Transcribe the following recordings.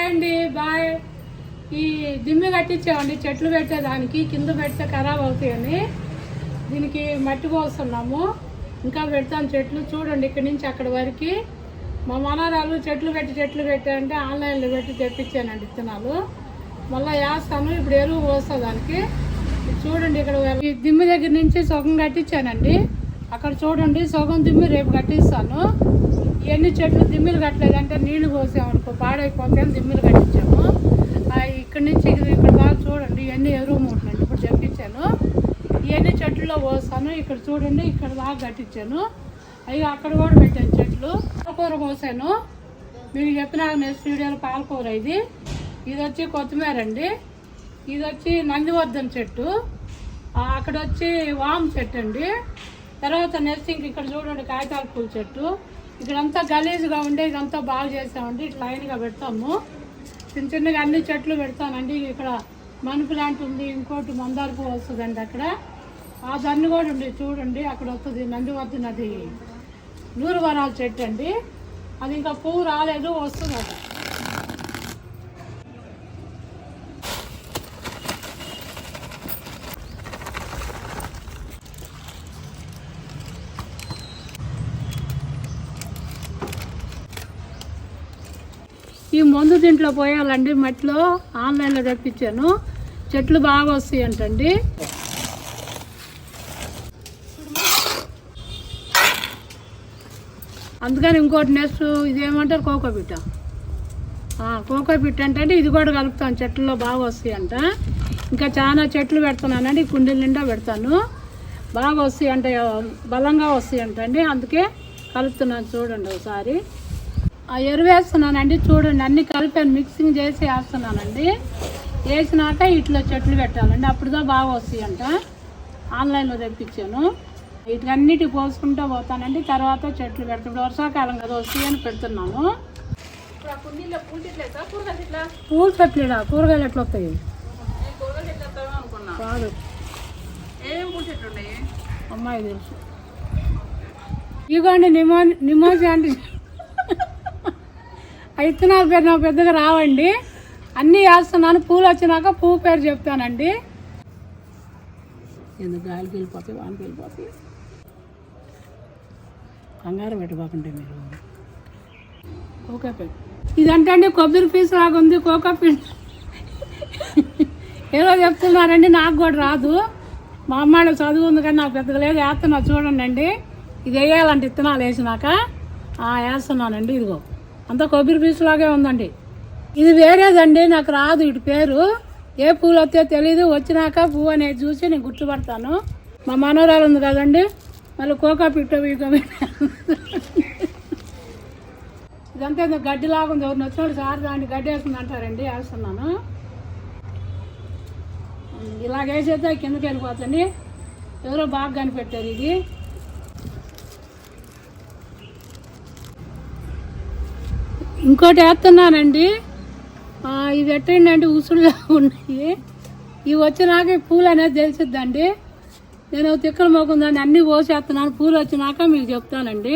అండి బాయ్. ఈ దిమ్మి కట్టించామండి చెట్లు పెట్టేదానికి, కింద పెడితే ఖరాబ్ అవుతాయని దీనికి మట్టి పోస్తున్నాము. ఇంకా పెడతాను చెట్లు. చూడండి ఇక్కడి నుంచి అక్కడి వరకు మా మనరాలు చెట్లు పెట్టారంటే ఆన్లైన్లో పెట్టి తెప్పించానండి విత్తనాలు. మళ్ళీ వేస్తాను. ఇప్పుడు ఎరువు పోస్తా దానికి. చూడండి ఇక్కడ ఈ దిమ్మి దగ్గర నుంచి సగం కట్టించానండి. అక్కడ చూడండి సగం దిమ్మి రేపు కట్టిస్తాను. ఇవన్నీ చెట్లు దిమ్మిలు కట్టలేదంటే నీళ్లు పోసామనుకో పాడైపోతాయని దిమ్మిలు కట్టించాము. ఇక్కడ నుంచి ఇక్కడ దాకా చూడండి ఇవన్నీ ఎరువు మూటలండి. ఇప్పుడు తెప్పించాను. ఇవన్నీ చెట్లలో పోస్తాను. ఇక్కడ చూడండి ఇక్కడ దాకా కట్టించాను. అవి అక్కడ కూడా పెట్టాను చెట్లు. పాలకూర పోసాను. మీకు చెప్పిన నెక్స్ట్ వీడియోలో పాలకూర. ఇది వచ్చి కొత్తిమీర అండి. ఇది వచ్చి నందివర్ధన్ చెట్టు. అక్కడ వచ్చి వామ్ చెట్టు అండి. తర్వాత నెక్స్ట్ ఇక్కడ చూడండి కాగితాల పూల చెట్టు. ఇక్కడంతా గలీజ్గా ఉండే ఇదంతా బాగా చేసామండి. ఇట్లా లైన్గా పెడతాము. చిన్నగా అన్ని చెట్లు పెడతానండి. ఇక్కడ మనీ ప్లాంట్ ఉంది, ఇంకోటి మందార పువ్వు వస్తుందండి అక్కడ. దాన్ని కూడా ఉంది చూడండి అక్కడ వస్తుంది. నందివర్ధన్ అది 100 వరాల చెట్టు అండి. అది ఇంకా పువ్వు రాలేదు, వస్తుంది అది. ఈ మందు దీంట్లో పోయాలండి మట్టిలో. ఆన్లైన్లో తెప్పించాను. చెట్లు బాగా వస్తాయి అంటండి. అందుకని ఇంకోటి నెక్స్ట్ ఇదేమంటారు కోకోపిట్ట. కోకోపిట్ట అంటే ఇది కూడా కలుపుతాను. చెట్లలో బాగా వస్తాయి అంట. ఇంకా చాలా చెట్లు పెడుతున్నానండి. కుండీల నిండా పెడతాను. బాగా వస్తాయి అంటే బలంగా వస్తాయి అంటండి. అందుకే కలుపుతున్నాను. చూడండి ఒకసారి. ఎరువు వేస్తున్నానండి. చూడండి అన్నీ కలిపాను. మిక్సింగ్ చేసి వేస్తున్నానండి. వేసినాక ఇట్లా చెట్లు పెట్టాలండి. అప్పుడుదా బాగా వస్తాయి అంట. ఆన్లైన్లో తెప్పించాను. వీటికన్నిటికి పోసుకుంటూ పోతానండి. తర్వాత చెట్లు పెడతాం. ఇప్పుడు వర్షాకాలం కదా వస్తాయి అని పెడుతున్నాను. పూల చెట్లు కూరగాయలు ఎట్లా వస్తాయి కాదు అమ్మాయి తెలుసు. ఇదిగోండి నిమోజీ అంటే విత్తనాల పేరు నాకు పెద్దగా రావండి. అన్నీ వేస్తున్నాను. పూలు వచ్చినాక పువ్వు పేరు చెప్తానండి. ఎందుకు గాలికి వెళ్ళిపోతాయి, వానికి వెళ్ళిపోతాయి. కంగారు పెట్టబాకండి మీరు. కోకాపీట్ ఇదంటే అండి కొబ్బరి పీస్ లాగా ఉంది. కోకాపీట్ ఏదో చెప్తున్నారండి. నాకు కూడా రాదు. మా అమ్మాయిలో చదువు ఉంది కానీ నాకు పెద్దగా లేదు. వేస్తున్నా చూడండి అండి. ఇది వేయాలంటే విత్తనాలు వేసినాక వేస్తున్నానండి. ఇదిగో అంతా కొబ్బరి పీసు లాగే ఉందండి. ఇది వేరేదండి. నాకు రాదు ఇటు పేరు. ఏ పూలు వస్తాయో తెలీదు. వచ్చినాక పువ్వు అనేది చూసి నేను గుర్తుపడతాను. మా మనోరాలు ఉంది కదండి. మళ్ళీ కోకాపిట్ట ఇదంతా ఏదో గడ్డి లాగా ఉంది. ఎవరిని వచ్చినప్పుడు సార్ దాన్ని గడ్డి వేస్తుంది అంటారండి. వేస్తున్నాను. ఇలాగ వేసేస్తే కిందకి వెళ్ళిపోతుంది. ఎవరో బాగా కనిపెట్టారు. ఇది ఇంకోటి వేస్తున్నానండి. ఇది ఎట్టండి ఉసులుగా ఉన్నాయి. ఇవి వచ్చినాక పూలు అనేది తెలిసిద్దండి. నేను తిక్కల మోకుందని అన్నీ పోసేస్తున్నాను. పూలు వచ్చినాక మీకు చెప్తానండి.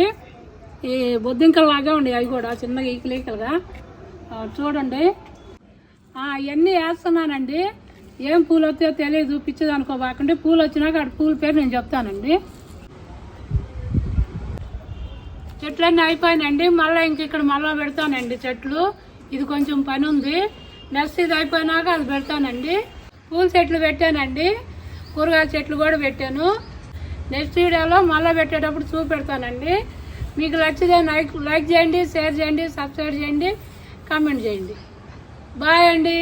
ఈ బొద్దింకలు లాగా ఉండే అవి కూడా చిన్నగా ఈకలీకలుగా చూడండి. ఇవన్నీ వేస్తున్నానండి. ఏం పూలు వస్తాయో తెలియదు. పిచ్చిది అనుకోబాకండి. పూలు వచ్చినాక అక్కడ పూల పేరు నేను చెప్తానండి. చెట్లన్నీ అయిపోయినాయండి. మళ్ళీ ఇక్కడ మళ్ళీ పెడతానండి చెట్లు. ఇది కొంచెం పని ఉంది. నెక్స్ట్ ఇది అయిపోయినాక అది పెడతానండి. పూల చెట్లు పెట్టానండి. కూరగాయల చెట్లు కూడా పెట్టాను. నెక్స్ట్ వీడియోలో మళ్ళీ పెట్టేటప్పుడు చూపెడతానండి. మీకు నచ్చితే లైక్ చేయండి, షేర్ చేయండి, సబ్స్క్రైబ్ చేయండి, కామెంట్ చేయండి. బాయ్ అండి.